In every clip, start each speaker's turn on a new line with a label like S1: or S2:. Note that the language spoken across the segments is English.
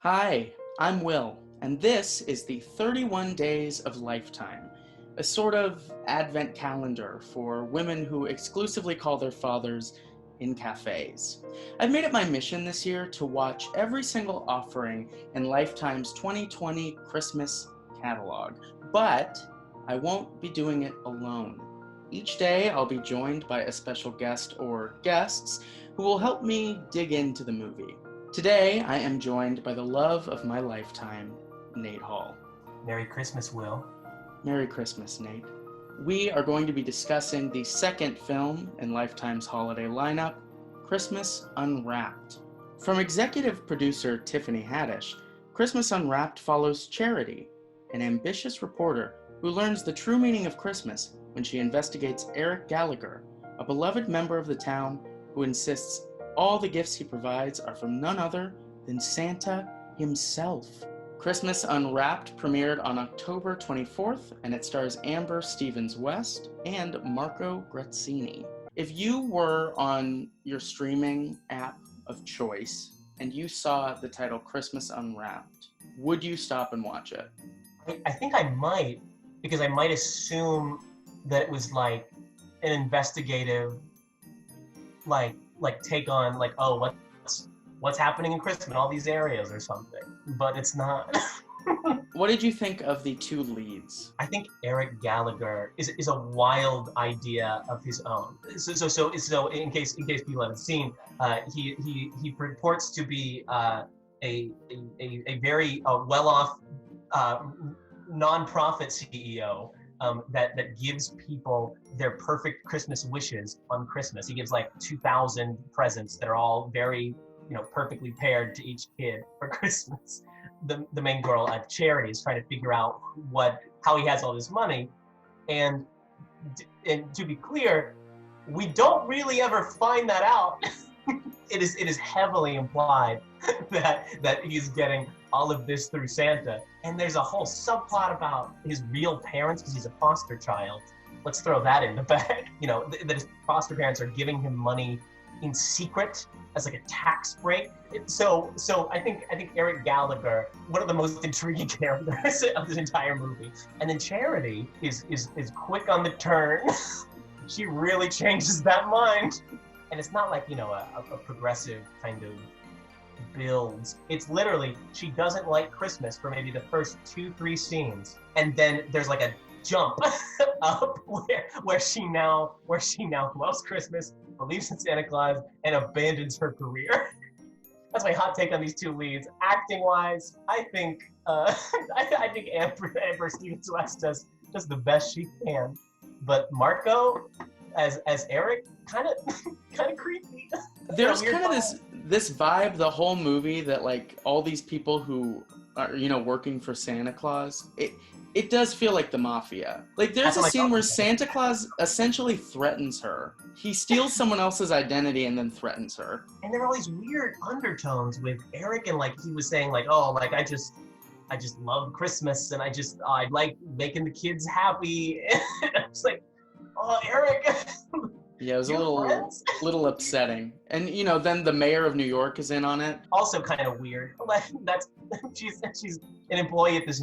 S1: Hi, I'm Will, and this is the 31 Days of Lifetime, a sort of advent calendar for women who exclusively call their fathers in cafes. I've made it my mission this year to watch every single offering in Lifetime's 2020 Christmas catalog, but I won't be doing it alone. Each day, I'll be joined by a special guest or guests who will help me dig into the movie. Today, I am joined by the love of my lifetime, Nate Hall.
S2: Merry Christmas, Will.
S1: Merry Christmas, Nate. We are going to be discussing the second film in Lifetime's holiday lineup, Christmas Unwrapped. From executive producer Tiffany Haddish, Christmas Unwrapped follows Charity, an ambitious reporter who learns the true meaning of Christmas when she investigates Eric Gallagher, a beloved member of the town who insists all the gifts he provides are from none other than Santa himself. Christmas Unwrapped premiered on October 24th, and it stars Amber Stevens-West and Marco Grazzini. If you were on your streaming app of choice and you saw the title Christmas Unwrapped, would you stop and watch it?
S2: I think I might, because I might assume that it was like an investigative, like take on what's happening in Christmas in all these areas or something. But it's not.
S1: What did you think of the two leads?
S2: I think Eric Gallagher is a wild idea of his own. So in case people haven't seen, he purports to be a very well-off nonprofit CEO that gives people their perfect Christmas wishes on Christmas. He gives like 2,000 presents that are all very, perfectly paired to each kid for Christmas. The main girl at Charity is trying to figure out how he has all this money, and to be clear, we don't really ever find that out. It is heavily implied that he's getting all of this through Santa. And there's a whole subplot about his real parents because he's a foster child. Let's throw that in the bag. That his foster parents are giving him money in secret as like a tax break. So I think Eric Gallagher, one of the most intriguing characters of this entire movie. And then Charity is quick on the turn. She really changes that mind. And it's not like, a progressive kind of builds. It's literally, she doesn't like Christmas for maybe the first 2-3 scenes. And then there's like a jump up where she now loves Christmas, believes in Santa Claus, and abandons her career. That's my hot take on these two leads. Acting wise, I think I think Amber Stevens-West does the best she can. But Marco as Eric, kind of creepy.
S1: There's kind of this vibe the whole movie that like all these people who are working for Santa Claus, it does feel like the mafia. Like there's a scene where Santa Claus essentially threatens her. He steals someone else's identity and then threatens her.
S2: And there are all these weird undertones with Eric, and like he was saying like, oh, like I just love Christmas and I like making the kids happy. And I was like, oh, Eric.
S1: Yeah, it was a little upsetting. And then the mayor of New York is in on it.
S2: Also kind of weird. Like she's an employee at this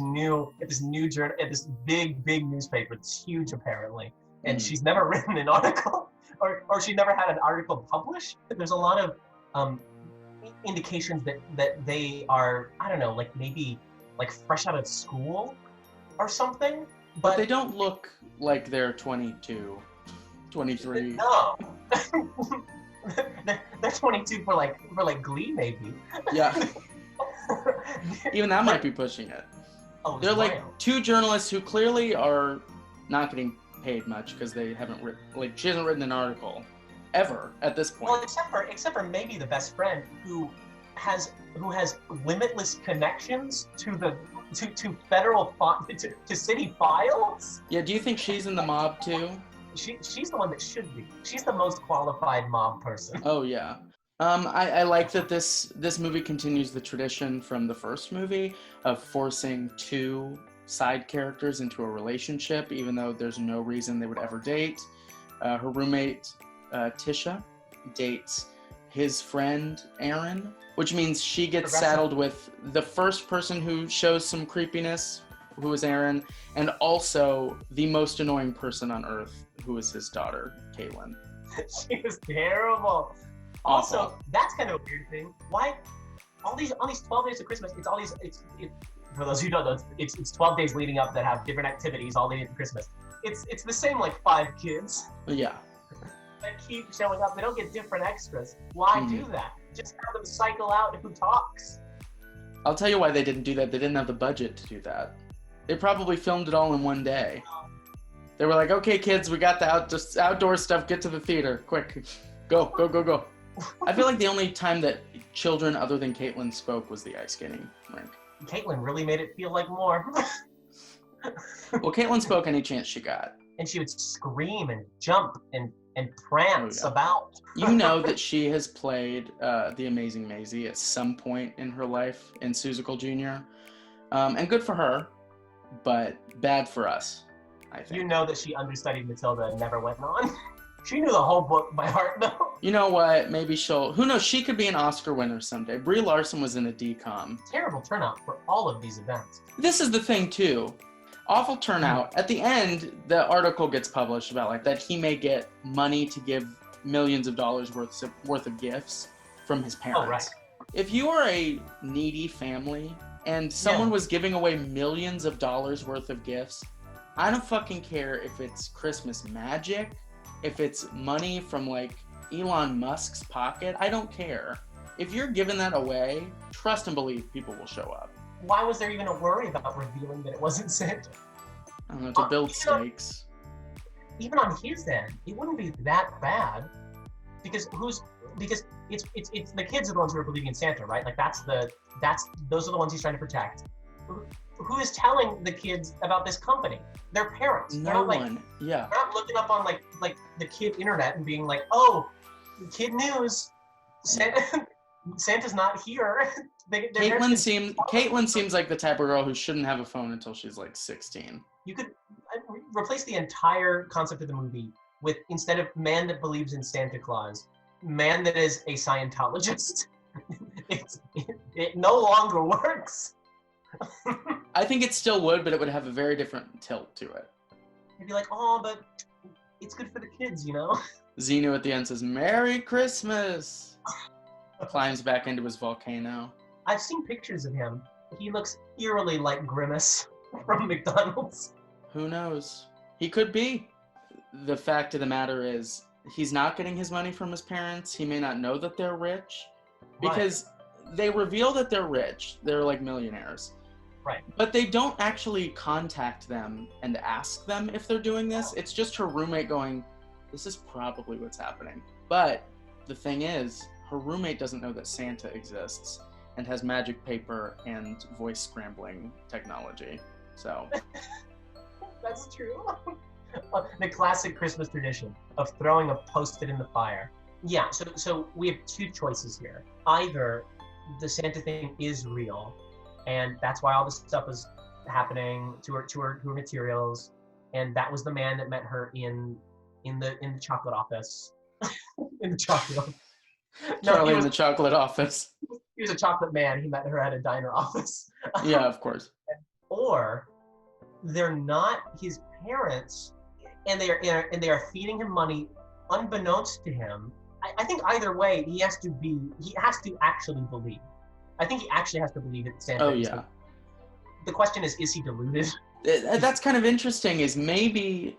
S2: big newspaper. It's huge apparently. And she's never written an article or she never had an article published. There's a lot of indications that they are, I don't know, like maybe like fresh out of school or something.
S1: But they don't look like they're 22. 23.
S2: No. They're 22 for like Glee maybe.
S1: Yeah. Even that might be pushing it.
S2: Oh,
S1: they're like two journalists who clearly are not getting paid much because they haven't written, like she hasn't written an article ever at this point.
S2: Well, except for maybe the best friend who has limitless connections to federal to city files.
S1: Yeah, do you think she's in the mob too?
S2: She's the one that should be. She's the most qualified mob person.
S1: Oh yeah. I like that this movie continues the tradition from the first movie of forcing two side characters into a relationship, even though there's no reason they would ever date. Her roommate, Tisha, dates his friend Aaron, which means she gets
S2: Progressive.
S1: saddled with the first person who shows some creepiness, who is Aaron, and also the most annoying person on earth, who is his daughter, Caitlin.
S2: She was terrible.
S1: Awful.
S2: Also, that's kind of a weird thing. Why all these 12 days of Christmas? It's all these. For those who don't know, it's 12 days leading up that have different activities all leading up to Christmas. It's the same like 5 kids
S1: Yeah.
S2: that keep showing up. They don't get different extras. Why do that? Just have them cycle out who talks.
S1: I'll tell you why they didn't do that. They didn't have the budget to do that. They probably filmed it all in one day. They were like, okay, kids, we got the outdoor stuff. Get to the theater. Quick. Go. I feel like the only time that children other than Caitlin spoke was the ice skating rink.
S2: Caitlin really made it feel like more.
S1: Well, Caitlin spoke any chance she got.
S2: And she would scream and jump and prance about.
S1: You know that she has played the Amazing Maisie at some point in her life in Seussical Jr. And good for her, but bad for us, I think.
S2: You know that she understudied Matilda and never went on. She knew the whole book by heart, though.
S1: You know what? Maybe who knows? She could be an Oscar winner someday. Brie Larson was in a DCOM.
S2: Terrible turnout for all of these events.
S1: This is the thing, too. Awful turnout. At the end, the article gets published about like that he may get money to give millions of dollars worth of gifts from his parents.
S2: Oh, right.
S1: If you are a needy family and someone was giving away millions of dollars worth of gifts, I don't fucking care if it's Christmas magic, if it's money from like Elon Musk's pocket. I don't care. If you're giving that away, trust and believe people will show up.
S2: Why was there even a worry about revealing that it wasn't Santa?
S1: I don't know, to build stakes.
S2: Even on his end, it wouldn't be that bad, because it's the kids are the ones who are believing in Santa, right? Like those are the ones he's trying to protect. Who is telling the kids about this company? Their parents.
S1: No one. Yeah.
S2: They're not looking up on like the kid internet and being like, oh, kid news, Santa's not here.
S1: Caitlin seems like the type of girl who shouldn't have a phone until she's like 16.
S2: You could replace the entire concept of the movie with, instead of man that believes in Santa Claus, man that is a Scientologist. It no longer works.
S1: I think it still would, but it would have a very different tilt to it.
S2: You'd be like, oh, but it's good for the kids, you know?
S1: Xenu at the end says, "Merry Christmas!" Climbs back into his volcano.
S2: I've seen pictures of him. He looks eerily like Grimace from McDonald's.
S1: Who knows? He could be. The fact of the matter is, he's not getting his money from his parents. He may not know that they're rich. Because they reveal that they're rich. They're like millionaires.
S2: Right.
S1: But they don't actually contact them and ask them if they're doing this. It's just her roommate going, this is probably what's happening. But the thing is, her roommate doesn't know that Santa exists and has magic paper and voice scrambling technology. So
S2: that's true. The classic Christmas tradition of throwing a Post-it in the fire. Yeah, so we have 2 choices here. Either the Santa thing is real, and that's why all this stuff is happening to her materials, and that was the man that met her in the chocolate office. In the chocolate office.
S1: Charlie in the chocolate office.
S2: He was a chocolate man. He met her at a diner office.
S1: Yeah, of course.
S2: Or they're not his parents, and they are feeding him money unbeknownst to him. I think either way, he has to actually believe. I think he actually has to believe that Santa.
S1: Oh yeah.
S2: The question is he deluded?
S1: That's kind of interesting. Is maybe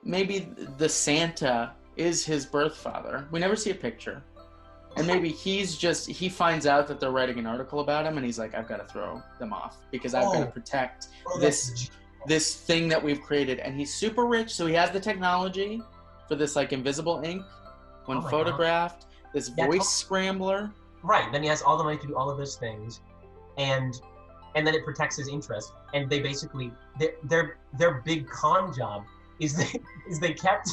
S1: the Santa is his birth father. We never see a picture. And maybe he finds out that they're writing an article about him, and he's like, I've got to throw them off because I've got to protect this thing that we've created. And he's super rich, so he has the technology for this like invisible ink when photographed, this voice scrambler.
S2: Right, then he has all the money to do all of those things, and then it protects his interest. And they basically their big con job is they kept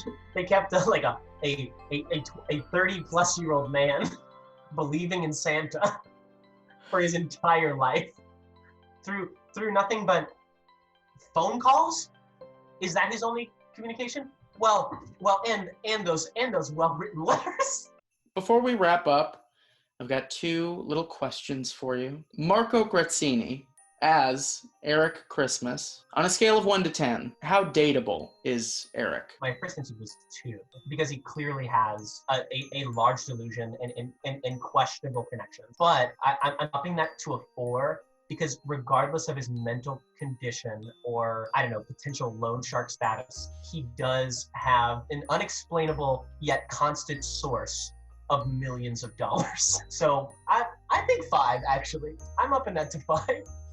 S2: a 30-plus-year-old man believing in Santa for his entire life through nothing but phone calls. Is that his only communication? Well, and those well-written letters.
S1: Before we wrap up, I've got two little questions for you. Marco Grazzini as Eric Christmas. On a scale of 1 to 10, how dateable is Eric?
S2: My first instinct was 2, because he clearly has a large delusion and questionable connections. But I'm upping that to a 4, because regardless of his mental condition or, I don't know, potential loan shark status, he does have an unexplainable yet constant source of millions of dollars. So I think 5, actually. I'm upping that to 5.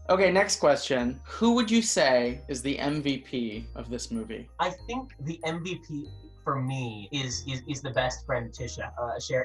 S1: Okay, next question. Who would you say is the MVP of this movie?
S2: I think the MVP for me is the best friend Tisha,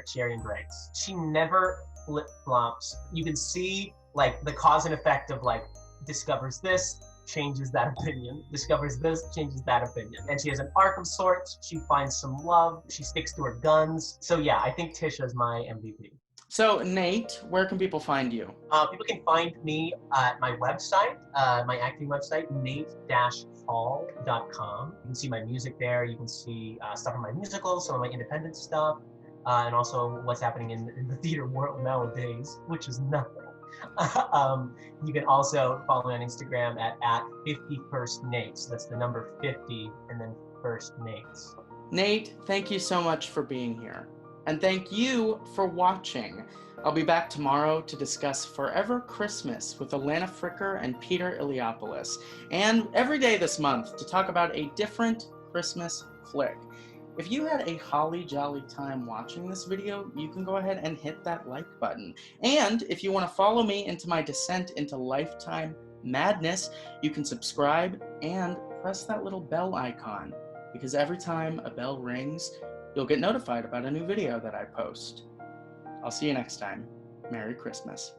S2: Sherry and Greg's. She never flip-flops. You can see like the cause and effect of like discovers this, changes that opinion, discovers this, changes that opinion. And she has an arc of sorts. She finds some love. She sticks to her guns. So yeah, I think Tisha is my MVP.
S1: So Nate, where can people find you?
S2: People can find me at my website, my acting website, nate-hall.com. You can see my music there. You can see stuff from my musicals, some of my independent stuff, and also what's happening in the theater world nowadays, which is nothing. You can also follow me on Instagram at 51stNates. That's the number 50 and then first Nates.
S1: Nate, thank you so much for being here. And thank you for watching. I'll be back tomorrow to discuss Forever Christmas with Alana Fricker and Peter Iliopoulos. And every day this month to talk about a different Christmas flick. If you had a holly jolly time watching this video, you can go ahead and hit that like button. And if you want to follow me into my descent into lifetime madness, you can subscribe and press that little bell icon, because every time a bell rings, you'll get notified about a new video that I post. I'll see you next time. Merry Christmas.